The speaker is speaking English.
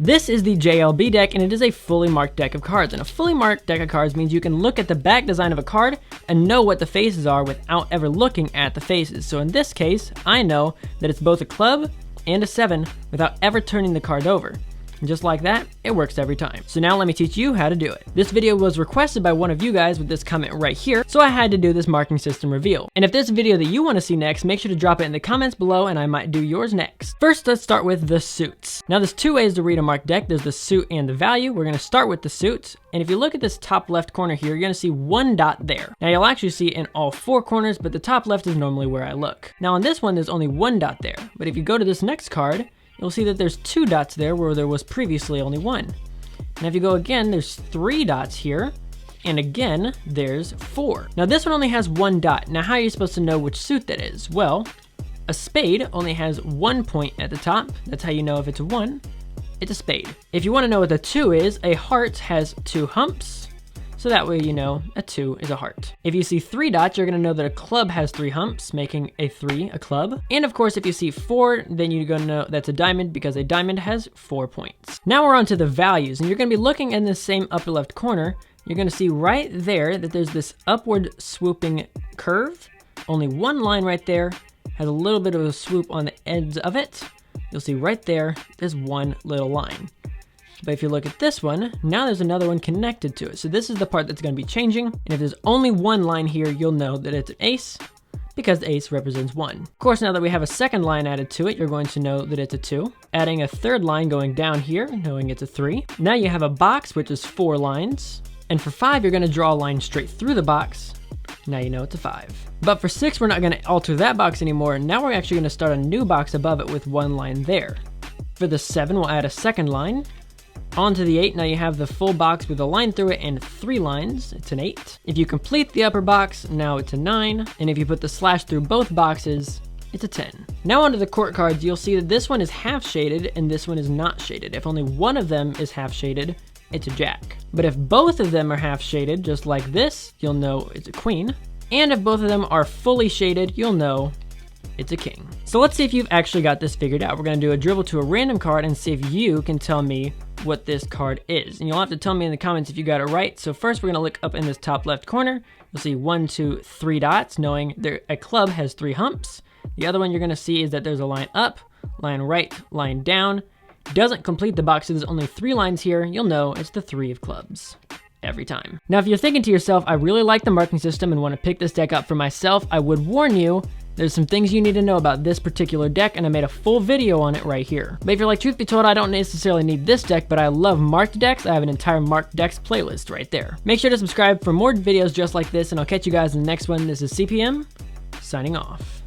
This is the JLB deck, and it is a fully marked deck of cards. And a fully marked deck of cards means you can look at the back design of a card and know what the faces are without ever looking at the faces. So in this case, I know that it's both a club and a 7 without ever turning the card over. And just like that, it works every time. So now let me teach you how to do it. This video was requested by one of you guys with this comment right here, so I had to do this marking system reveal. And if there's a video that you want to see next, make sure to drop it in the comments below and I might do yours next. First, let's start with the suits. Now there's two ways to read a marked deck. There's the suit and the value. We're gonna start with the suits. And if you look at this top left corner here, you're gonna see one dot there. Now you'll actually see it in all four corners, but the top left is normally where I look. Now on this one, there's only one dot there. But if you go to this next card, you'll see that there's two dots there where there was previously only one. And if you go again, there's three dots here, and again, there's four. Now this one only has one dot. Now how are you supposed to know which suit that is? Well, a spade only has 1 point at the top. That's how you know if it's a 1, it's a spade. If you want to know what the 2 is, a heart has 2 humps. So that way you know a 2 is a heart. If you see 3 dots, you're gonna know that a club has 3 humps, making a 3 a club. And of course, if you see 4, then you're gonna know that's a diamond because a diamond has 4 points. Now we're on to the values, and you're gonna be looking in the same upper left corner. You're gonna see right there that there's this upward swooping curve. Only one line right there has a little bit of a swoop on the ends of it. You'll see right there, there's one little line. But if you look at this one, now there's another one connected to it. So this is the part that's going to be changing. And if there's only one line here, you'll know that it's an ace because the ace represents 1. Of course, now that we have a second line added to it, you're going to know that it's a 2. Adding a third line going down here, knowing it's a 3. Now you have a box, which is 4 lines. And for 5, you're going to draw a line straight through the box. Now you know it's a 5. But for 6, we're not going to alter that box anymore. Now we're actually going to start a new box above it with one line there. For the 7, we'll add a second line. On to the 8, now you have the full box with a line through it and 3 lines, it's an 8. If you complete the upper box, now it's a 9. And if you put the slash through both boxes, it's a 10. Now onto the court cards, you'll see that this one is half shaded and this one is not shaded. If only one of them is half shaded, it's a jack. But if both of them are half shaded, just like this, you'll know it's a queen. And if both of them are fully shaded, you'll know it's a king. So let's see if you've actually got this figured out. We're gonna do a dribble to a random card and see if you can tell me what this card is. And you'll have to tell me in the comments if you got it right. So first we're gonna look up in this top left corner. You'll see 1, 2, 3 dots, knowing a club has 3 humps. The other one you're gonna see is that there's a line up, line right, line down. Doesn't complete the box, so there's only 3 lines here. You'll know it's the 3 of clubs. Every time. Now, if you're thinking to yourself, I really like the marking system and want to pick this deck up for myself, I would warn you, there's some things you need to know about this particular deck, and I made a full video on it right here. But if you're like, truth be told, I don't necessarily need this deck, but I love marked decks, I have an entire marked decks playlist right there. Make sure to subscribe for more videos just like this, and I'll catch you guys in the next one. This is CPM, signing off.